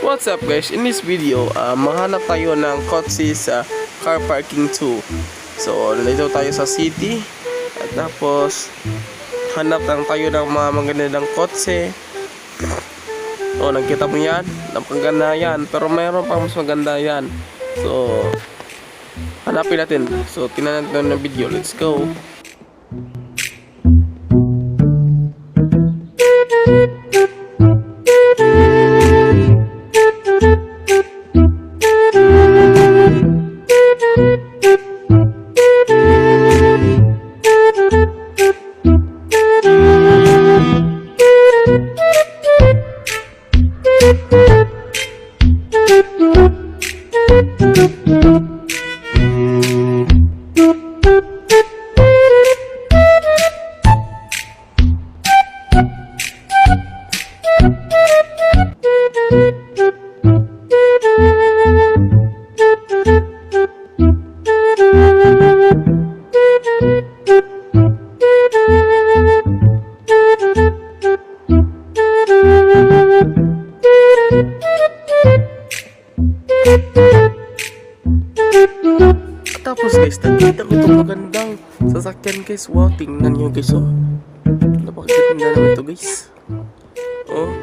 What's up guys, in this video maghanap tayo ng kotse sa car parking 2. So nandito tayo sa city at tapos hanap lang tayo ng mga magandang kotse. Nakita mo yan, napakaganda yan, pero mayroon pa mas maganda yan. So hanapin natin. So tingnan natin ng video, let's go. Tapos guys, nakita ko itong magandang sasakyan guys. Wow, tingnan nyo guys, oh. Napakaganda naman ito guys. Oh,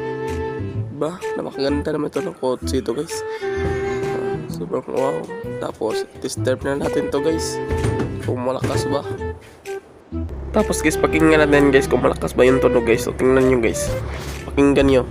ba? Napakaganda naman ito ng kotse ito guys. Sobrang wow. Tapos, test-drive na natin to guys. Kung malakas ba. Tapos guys, pakinggan natin guys kung malakas ba yung tunog guys. So, tingnan nyo guys. Pakinggan nyo.